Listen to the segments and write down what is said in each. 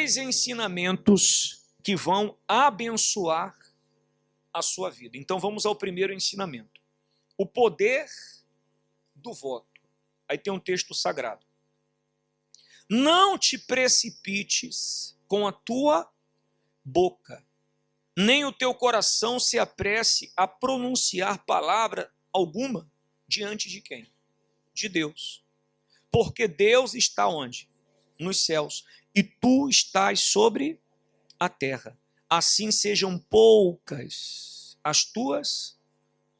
3 ensinamentos que vão abençoar a sua vida. Então vamos ao primeiro ensinamento. O poder do voto. Aí tem um texto sagrado. Não te precipites com a tua boca, nem o teu coração se apresse a pronunciar palavra alguma diante de quem? De Deus. Porque Deus está onde? Nos céus. E tu estás sobre a terra. Assim sejam poucas as tuas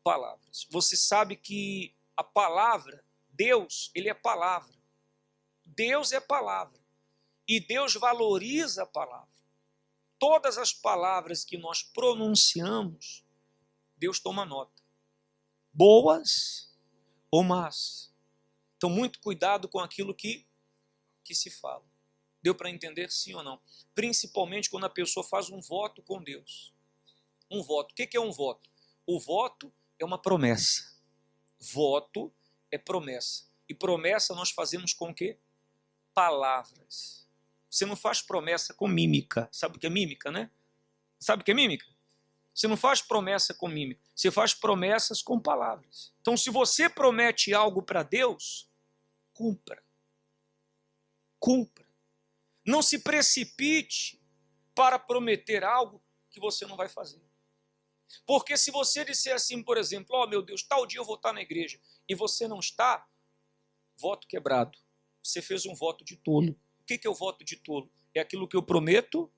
palavras. Você sabe que a palavra, Deus, ele é palavra. Deus é palavra. E Deus valoriza a palavra. Todas as palavras que nós pronunciamos, Deus toma nota. Boas ou más. Então, muito cuidado com aquilo que se fala. Deu para entender, sim ou não? Principalmente quando a pessoa faz um voto com Deus. Um voto. O que é um voto? O voto é uma promessa. Voto é promessa. E promessa nós fazemos com o quê? Palavras. Você não faz promessa com mímica. Sabe o que é mímica, né? Sabe o que é mímica? Você não faz promessa com mímica. Você faz promessas com palavras. Então, se você promete algo para Deus, cumpra. Cumpra. Não se precipite para prometer algo que você não vai fazer. Porque se você disser assim, por exemplo, ó, meu Deus, tal dia eu vou estar na igreja, e você não está, voto quebrado. Você fez um voto de tolo. O que é o voto de tolo? É aquilo que eu prometo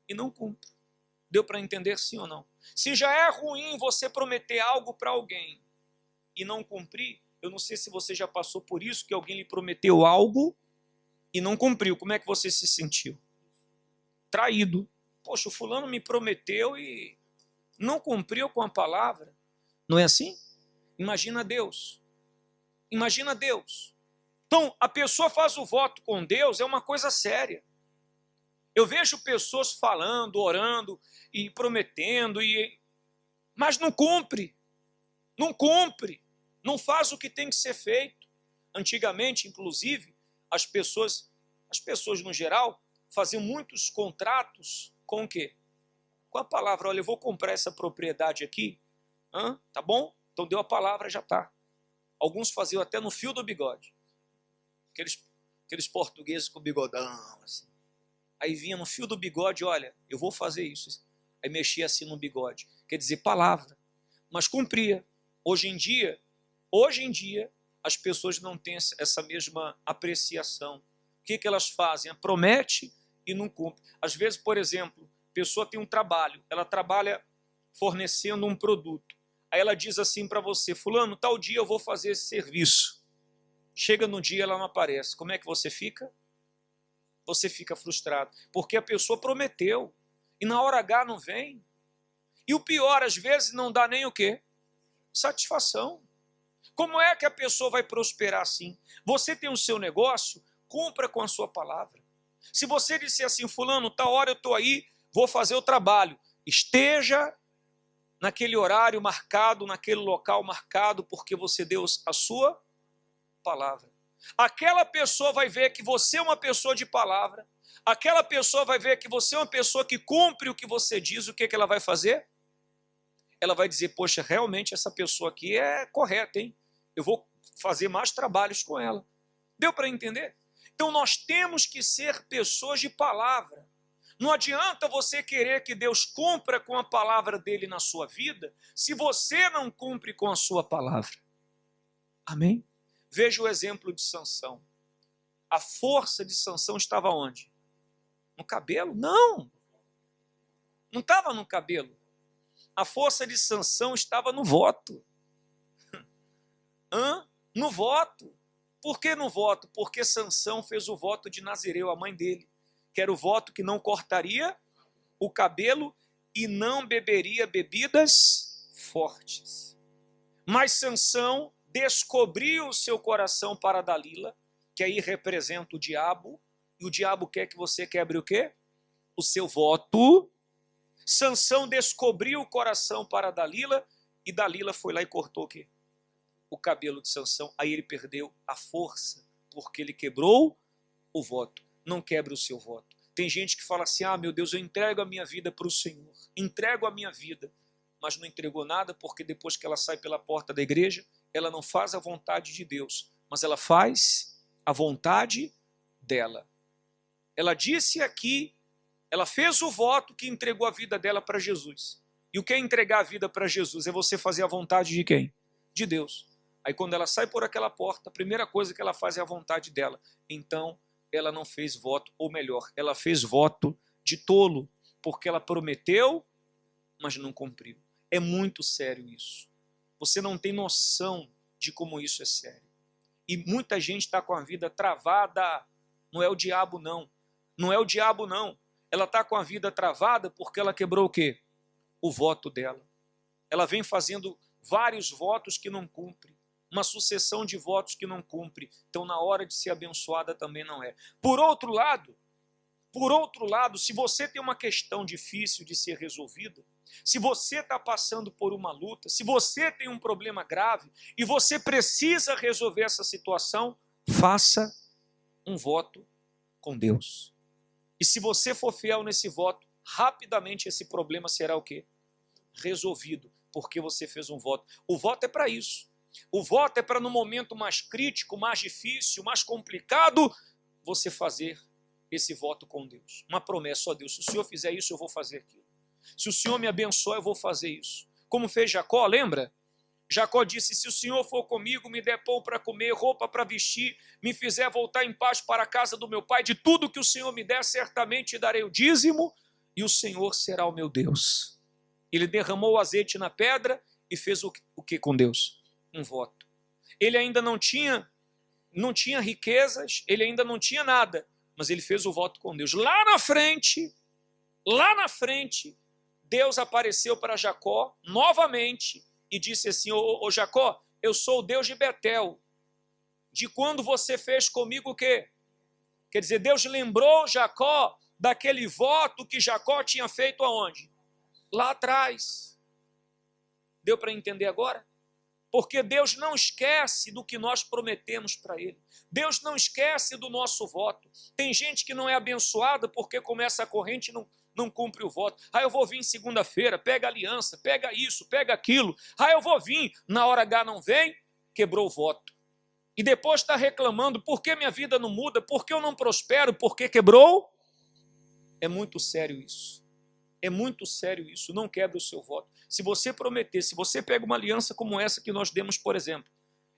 e não cumpro. Deu para entender, sim ou não? Se já é ruim você prometer algo para alguém e não cumprir, eu não sei se você já passou por isso, que alguém lhe prometeu algo e não cumpriu. Como é que você se sentiu? Traído. Poxa, o fulano me prometeu e não cumpriu com a palavra. Não é assim? Imagina Deus. Imagina Deus. Então, a pessoa faz o voto com Deus, é uma coisa séria. Eu vejo pessoas falando, orando e prometendo, mas não cumpre. Não cumpre. Não faz o que tem que ser feito. Antigamente, inclusive, as pessoas no geral faziam muitos contratos com o quê? Com a palavra. Olha, eu vou comprar essa propriedade aqui, tá bom? Então deu a palavra, já tá. Alguns faziam até no fio do bigode. Aqueles portugueses com bigodão, assim. Aí vinha no fio do bigode, olha, eu vou fazer isso. Aí mexia assim no bigode. Quer dizer, palavra. Mas cumpria. Hoje em dia, as pessoas não têm essa mesma apreciação. O que elas fazem? Promete e não cumpre. Às vezes, por exemplo, a pessoa tem um trabalho, ela trabalha fornecendo um produto. Aí ela diz assim para você, fulano, tal dia eu vou fazer esse serviço. Chega no dia, ela não aparece. Como é que você fica? Você fica frustrado. Porque a pessoa prometeu. E na hora H não vem. E o pior, às vezes, não dá nem o quê? Satisfação. Como é que a pessoa vai prosperar assim? Você tem o seu negócio, cumpra com a sua palavra. Se você disser assim, fulano, tal hora eu estou aí, vou fazer o trabalho. Esteja naquele horário marcado, naquele local marcado, porque você deu a sua palavra. Aquela pessoa vai ver que você é uma pessoa de palavra. Aquela pessoa vai ver que você é uma pessoa que cumpre o que você diz. O que ela vai fazer? Ela vai dizer, poxa, realmente essa pessoa aqui é correta, hein? Eu vou fazer mais trabalhos com ela. Deu para entender? Então nós temos que ser pessoas de palavra. Não adianta você querer que Deus cumpra com a palavra dele na sua vida, se você não cumpre com a sua palavra. Amém? Veja o exemplo de Sansão. A força de Sansão estava onde? No cabelo? Não! Não estava no cabelo. A força de Sansão estava no voto. No voto. Por que no voto? Porque Sansão fez o voto de Nazireu, a mãe dele, que era o voto que não cortaria o cabelo e não beberia bebidas fortes. Mas Sansão descobriu o seu coração para Dalila, que aí representa o diabo, e o diabo quer que você quebre o quê? O seu voto. Sansão descobriu o coração para Dalila, e Dalila foi lá e cortou o quê? O cabelo de Sansão. Aí ele perdeu a força, porque ele quebrou o voto. Não quebre o seu voto. Tem gente que fala assim, meu Deus, eu entrego a minha vida para o Senhor. Entrego a minha vida, mas não entregou nada, porque depois que ela sai pela porta da igreja, ela não faz a vontade de Deus, mas ela faz a vontade dela. Ela disse aqui, ela fez o voto que entregou a vida dela para Jesus. E o que é entregar a vida para Jesus? É você fazer a vontade de quem? De Deus. Aí quando ela sai por aquela porta, a primeira coisa que ela faz é a vontade dela. Então, ela não fez voto, ou melhor, ela fez voto de tolo, porque ela prometeu, mas não cumpriu. É muito sério isso. Você não tem noção de como isso é sério. E muita gente está com a vida travada. Não é o diabo, não. Não é o diabo, não. Ela está com a vida travada porque ela quebrou o quê? O voto dela. Ela vem fazendo vários votos que não cumpre. Uma sucessão de votos que não cumpre. Então, na hora de ser abençoada também não é. Por outro lado, se você tem uma questão difícil de ser resolvida, se você está passando por uma luta, se você tem um problema grave e você precisa resolver essa situação, faça um voto com Deus. E se você for fiel nesse voto, rapidamente esse problema será o quê? Resolvido, porque você fez um voto. O voto é para isso. O voto é para no momento mais crítico, mais difícil, mais complicado, você fazer esse voto com Deus. Uma promessa, ó Deus, se o Senhor fizer isso, eu vou fazer aquilo. Se o Senhor me abençoar, eu vou fazer isso. Como fez Jacó, lembra? Jacó disse, se o Senhor for comigo, me der pão para comer, roupa para vestir, me fizer voltar em paz para a casa do meu pai, de tudo que o Senhor me der, certamente darei o dízimo, e o Senhor será o meu Deus. Ele derramou o azeite na pedra e fez o que com Deus? Um voto. Ele ainda não tinha riquezas, ele ainda não tinha nada, mas ele fez o voto com Deus. Lá na frente, Deus apareceu para Jacó novamente e disse assim, ô Jacó, eu sou o Deus de Betel, de quando você fez comigo o quê? Quer dizer, Deus lembrou Jacó daquele voto que Jacó tinha feito aonde? Lá atrás. Deu para entender agora? Porque Deus não esquece do que nós prometemos para Ele. Deus não esquece do nosso voto. Tem gente que não é abençoada porque começa a corrente e não cumpre o voto. Eu vou vir segunda-feira, pega a aliança, pega isso, pega aquilo. Eu vou vir, na hora H não vem, quebrou o voto. E depois está reclamando, por que minha vida não muda, por que eu não prospero, por que quebrou? É muito sério isso. É muito sério isso, não quebre o seu voto. Se você prometer, se você pega uma aliança como essa que nós demos, por exemplo,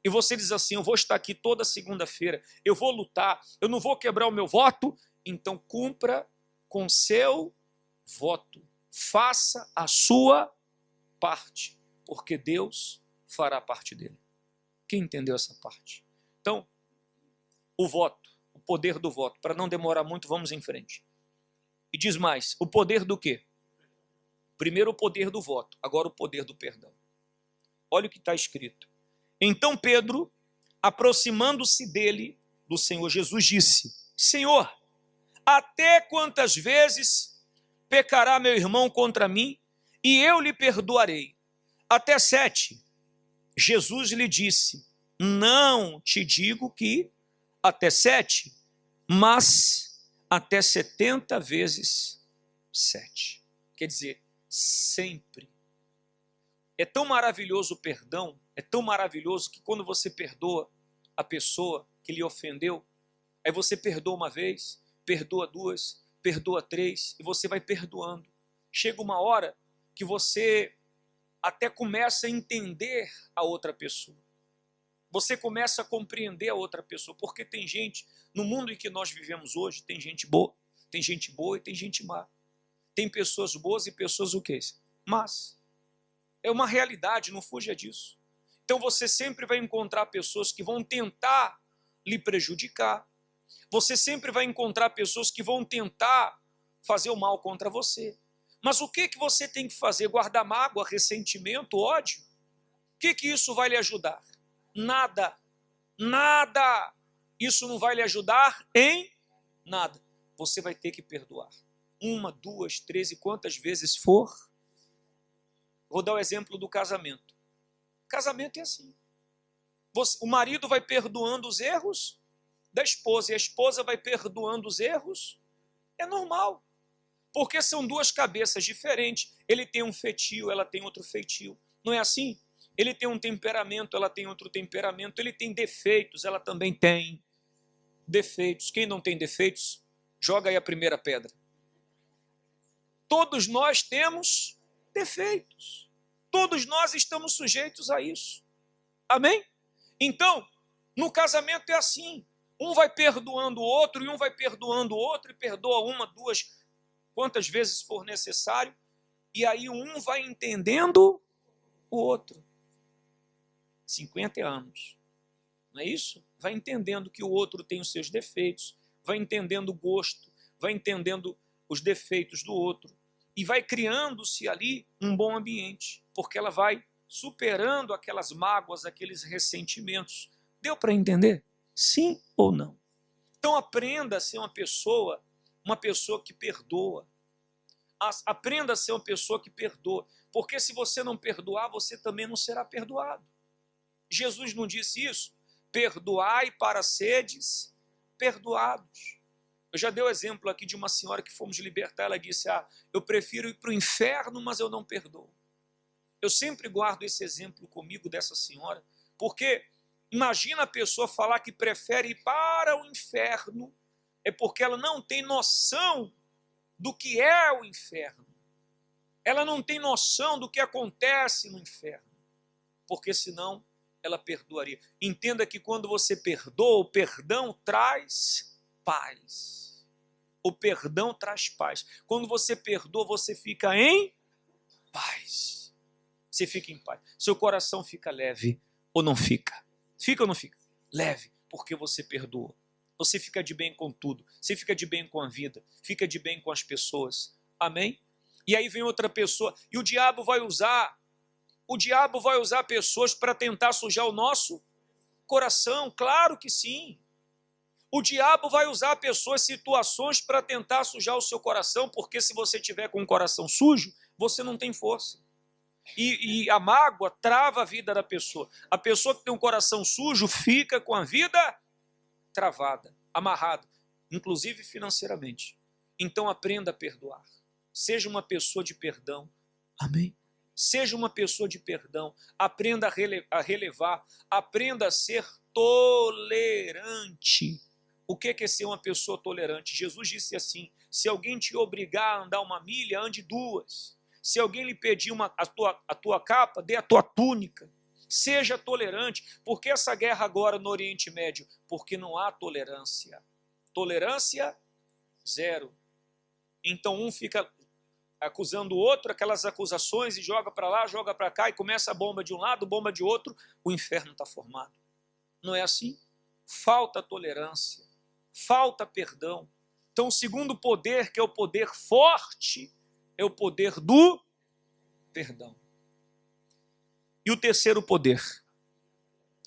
e você diz assim, eu vou estar aqui toda segunda-feira, eu vou lutar, eu não vou quebrar o meu voto, então cumpra com seu voto. Faça a sua parte, porque Deus fará parte dele. Quem entendeu essa parte? Então, o voto, o poder do voto. Para não demorar muito, vamos em frente. E diz mais, o poder do quê? Primeiro o poder do voto, agora o poder do perdão. Olha o que está escrito. Então Pedro, aproximando-se dele, do Senhor Jesus, disse, Senhor, até quantas vezes pecará meu irmão contra mim e eu lhe perdoarei? Até 7. Jesus lhe disse, não te digo que até 7, mas até 70 vezes 7. Quer dizer, sempre. É tão maravilhoso o perdão, é tão maravilhoso que quando você perdoa a pessoa que lhe ofendeu, aí você perdoa uma vez, perdoa duas, perdoa três, e você vai perdoando. Chega uma hora que você até começa a entender a outra pessoa. Você começa a compreender a outra pessoa, porque tem gente, no mundo em que nós vivemos hoje, tem gente boa e tem gente má. Tem pessoas boas e pessoas o quê? Mas é uma realidade, não fuja disso. Então você sempre vai encontrar pessoas que vão tentar lhe prejudicar. Você sempre vai encontrar pessoas que vão tentar fazer o mal contra você. Mas o que você tem que fazer? Guardar mágoa, ressentimento, ódio? O que isso vai lhe ajudar? Nada. Nada. Isso não vai lhe ajudar em nada. Você vai ter que perdoar. 1, 2, 3 e quantas vezes for. Vou dar o exemplo do casamento. Casamento é assim. O marido vai perdoando os erros da esposa e a esposa vai perdoando os erros É normal. Porque são duas cabeças diferentes. Ele tem um feitio, ela tem outro feitio. Não é assim? Ele tem um temperamento, ela tem outro temperamento. Ele tem defeitos, ela também tem defeitos. Quem não tem defeitos, joga aí a primeira pedra. Todos nós temos defeitos. Todos nós estamos sujeitos a isso. Amém? Então, no casamento é assim. Um vai perdoando o outro e um vai perdoando o outro e perdoa uma, duas, quantas vezes for necessário. E aí um vai entendendo o outro. 50 anos. Não é isso? Vai entendendo que o outro tem os seus defeitos, vai entendendo o gosto, vai entendendo os defeitos do outro e vai criando-se ali um bom ambiente, porque ela vai superando aquelas mágoas, aqueles ressentimentos. Deu para entender? Sim ou não? Então aprenda a ser uma pessoa que perdoa. Aprenda a ser uma pessoa que perdoa, porque se você não perdoar, você também não será perdoado. Jesus não disse isso? Perdoai para seres perdoados. Eu já dei o exemplo aqui de uma senhora que fomos libertar, ela disse, eu prefiro ir para o inferno, mas eu não perdoo. Eu sempre guardo esse exemplo comigo dessa senhora, porque imagina a pessoa falar que prefere ir para o inferno, é porque ela não tem noção do que é o inferno. Ela não tem noção do que acontece no inferno, porque senão ela perdoaria. Entenda que quando você perdoa, o perdão traz paz. O perdão traz paz. Quando você perdoa, você fica em paz. Você fica em paz. Seu coração fica leve ou não fica? Fica ou não fica? Leve, porque você perdoa. Você fica de bem com tudo. Você fica de bem com a vida. Fica de bem com as pessoas. Amém? E aí vem outra pessoa. E o diabo vai usar pessoas para tentar sujar o nosso coração. Claro que sim. O diabo vai usar pessoas, situações para tentar sujar o seu coração, porque se você tiver com o coração sujo, você não tem força. E a mágoa trava a vida da pessoa. A pessoa que tem um coração sujo fica com a vida travada, amarrada, inclusive financeiramente. Então aprenda a perdoar. Seja uma pessoa de perdão. Amém? Seja uma pessoa de perdão. Aprenda a relevar. Aprenda a ser tolerante. O que é ser uma pessoa tolerante? Jesus disse assim, se alguém te obrigar a andar 1 milha, ande 2. Se alguém lhe pedir a tua capa, dê a tua túnica. Seja tolerante. Por que essa guerra agora no Oriente Médio? Porque não há tolerância. Tolerância, zero. Então um fica acusando o outro, aquelas acusações, e joga para lá, joga para cá, e começa a bomba de um lado, bomba de outro, o inferno está formado. Não é assim? Falta tolerância, falta perdão. Então o segundo poder, que é o poder forte, é o poder do perdão. E o terceiro poder,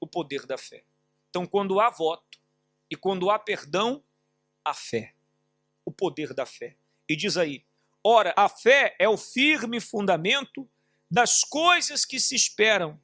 o poder da fé. Então quando há voto e quando há perdão, há fé. O poder da fé. E diz aí, ora, a fé é o firme fundamento das coisas que se esperam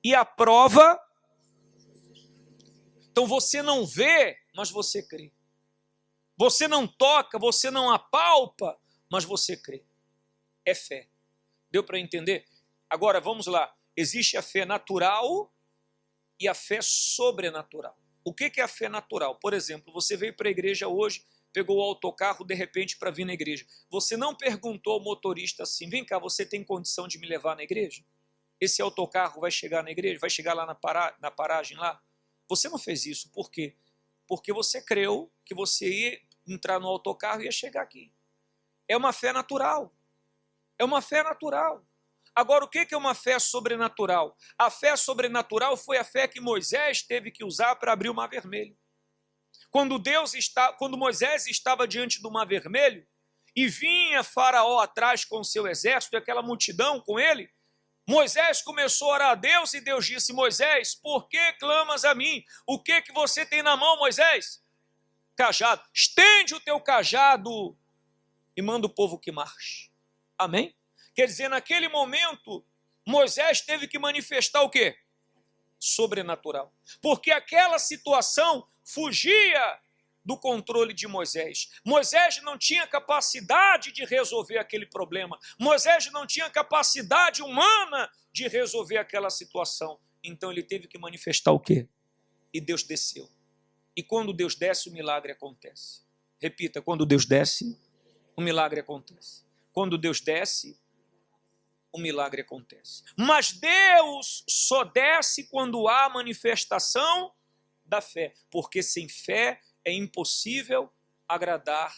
e a prova. Então você não vê, mas você crê. Você não toca, você não apalpa, mas você crê. É fé. Deu para entender? Agora vamos lá. Existe a fé natural e a fé sobrenatural. O que é a fé natural? Por exemplo, você veio para a igreja hoje, pegou o autocarro de repente para vir na igreja. Você não perguntou ao motorista assim, vem cá, você tem condição de me levar na igreja? Esse autocarro vai chegar na igreja? Vai chegar lá na paragem lá? Você não fez isso. Por quê? Porque você creu que você ia entrar no autocarro e ia chegar aqui. É uma fé natural. É uma fé natural. Agora, o que é uma fé sobrenatural? A fé sobrenatural foi a fé que Moisés teve que usar para abrir o Mar Vermelho. Quando Moisés estava diante do Mar Vermelho e vinha Faraó atrás com o seu exército e aquela multidão com ele, Moisés começou a orar a Deus e Deus disse, Moisés, por que clamas a mim? O que você tem na mão, Moisés? Cajado. Estende o teu cajado e manda o povo que marche. Amém? Quer dizer, naquele momento, Moisés teve que manifestar o quê? Sobrenatural. Porque aquela situação fugia do controle de Moisés. Moisés não tinha capacidade de resolver aquele problema. Moisés não tinha capacidade humana de resolver aquela situação. Então ele teve que manifestar o quê? E Deus desceu. E quando Deus desce, o milagre acontece. Repita, quando Deus desce, o milagre acontece. Quando Deus desce, o milagre acontece. Mas Deus só desce quando há manifestação da fé, porque sem fé é impossível agradar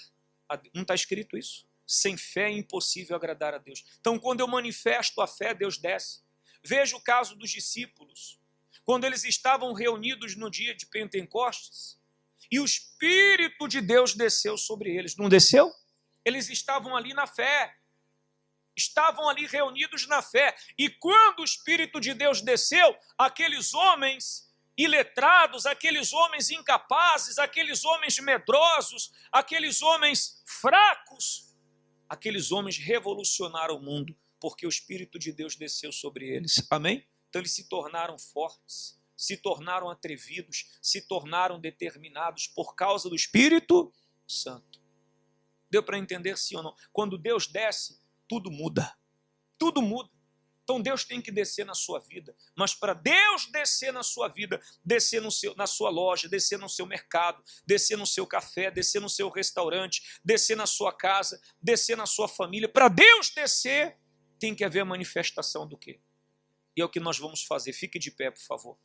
a Deus. Não está escrito isso? Sem fé é impossível agradar a Deus. Então, quando eu manifesto a fé, Deus desce. Veja o caso dos discípulos. Quando eles estavam reunidos no dia de Pentecostes, e o Espírito de Deus desceu sobre eles. Não desceu? Eles estavam ali na fé. Estavam ali reunidos na fé. E quando o Espírito de Deus desceu, aqueles homens iletrados, aqueles homens incapazes, aqueles homens medrosos, aqueles homens fracos, aqueles homens revolucionaram o mundo, porque o Espírito de Deus desceu sobre eles. Amém? Então eles se tornaram fortes, se tornaram atrevidos, se tornaram determinados por causa do Espírito Santo. Deu para entender, sim ou não? Quando Deus desce, tudo muda. Tudo muda. Então Deus tem que descer na sua vida. Mas para Deus descer na sua vida, descer na sua loja, descer no seu mercado, descer no seu café, descer no seu restaurante, descer na sua casa, descer na sua família. Para Deus descer, tem que haver a manifestação do quê? E é o que nós vamos fazer. Fique de pé, por favor.